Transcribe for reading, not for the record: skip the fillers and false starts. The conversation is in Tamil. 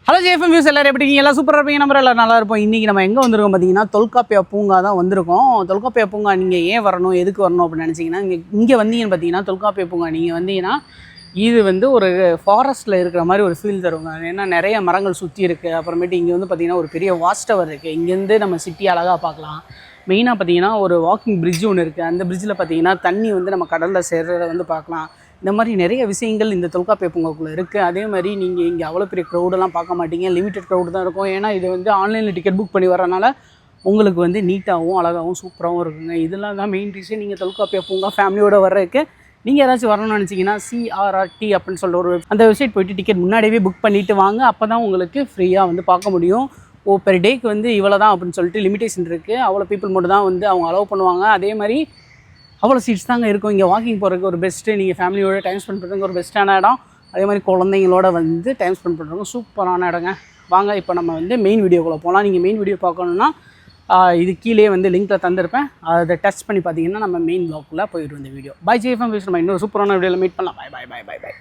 ஹலோ ஜேஎஃப்எம் வியூஸ் எல்லாரும் எப்படி இருக்கீங்க? எல்லாம் சூப்பராக இருப்பீங்க. நம்பர் எல்லாம் நல்லா இருப்போம். இன்றைக்கி நம்ம எங்கே வந்திருக்கோம் பார்த்தீங்கன்னா, தொல்காப்பிய பூங்கா தான் வந்திருக்கோம். தொல்காப்பிய பூங்கா நீங்கள் ஏன் வரணும், எதுக்கு வரணும் அப்படின்னு நினச்சிங்கன்னா, இங்கே வந்தீங்கன்னு பார்த்தீங்கன்னா, தொல்காப்பிய பூங்கா நீங்கள் வந்தீங்கன்னா இது வந்து ஒரு ஃபாரஸ்ட்டில் இருக்கிற மாதிரி ஒரு ஃபீல் தருவாங்க. ஏன்னா நிறைய மரங்கள் சுற்றி இருக்குது. அப்புறமேட்டு இங்கே வந்து பார்த்திங்கன்னா ஒரு பெரிய வாட்ச் டவர் இருக்குது. இங்கேருந்து நம்ம சிட்டி அழகாக பார்க்கலாம். மெயினாக பார்த்திங்கன்னா ஒரு வாக்கிங் பிரிட்ஜ் ஒன்று இருக்குது. அந்த பிரிட்ஜில் பார்த்திங்கன்னா தண்ணி வந்து நம்ம கடலில் சேர்றதை வந்து பார்க்கலாம். இந்த மாதிரி நிறைய விஷயங்கள் இந்த தொல்காப்பிய பூங்காக்குள்ளே இருக்குது. அதே மாதிரி நீங்கள் இங்கே அவ்வளோ பெரிய க்ரௌடெல்லாம் பார்க்க மாட்டீங்க. லிமிட்டட் க்ரௌடு தான் இருக்கும். ஏன்னா இது வந்து ஆன்லைனில் டிக்கெட் புக் பண்ணி வரனால உங்களுக்கு வந்து நீட்டாகவும் அழகாகவும் சூப்பராகவும் இருக்குங்க. இதெல்லாம் தான் மெயின் ரீசன் நீங்கள் தொல்காப்பிய பூங்கா ஃபேமிலியோடு வர்றதுக்கு. நீங்கள் ஏதாச்சும் வரணும்னு நினச்சிங்கன்னா CRRT அப்படின்னு சொல்கிற ஒரு அந்த வெப்சைட் போய்ட்டு டிக்கெட் முன்னாடியே புக் பண்ணிவிட்டு வாங்க. அப்போ தான் உங்களுக்கு ஃப்ரீயாக வந்து பார்க்க முடியும். பெர் டேக்கு வந்து இவ்வளோ தான் அப்படின்னு சொல்லிட்டு லிமிட்டேஷன் இருக்குது. அவ்வளோ பீப்புள் மட்டும் தான் வந்து அவங்க அலோவ் பண்ணுவாங்க. அதே மாதிரி அவ்வளோ சீட்ஸ் தாங்க இருக்கும். இங்கே வாக்கிங் போகிறதுக்கு ஒரு பெஸ்ட்டு, நீங்கள் ஃபேமிலியோட டைம் ஸ்பெண்ட் பண்ணுறதுக்கு ஒரு பெஸ்ட்டான இடம். அதே மாதிரி குழந்தைங்களோட வந்து டைம் ஸ்பெண்ட் பண்ணுறதுக்கு சூப்பரான இடங்க. வாங்க இப்போ நம்ம வந்து மெயின் வீடியோக்குள்ளே போகலாம். நீங்கள் மெயின் வீடியோ பார்க்கணுன்னா இது கீழே வந்து லிங்க்கில் தந்திருப்பேன். அதை டச் பண்ணி பார்த்தீங்கன்னா நம்ம மெயின் ப்ளாக்குள்ளே போயிடும் இந்த வீடியோ. By JFM views. நம்ம இன்னொரு சூப்பரான வீடியோவில் மீட் பண்ணலாம். Bye bye bye bye by.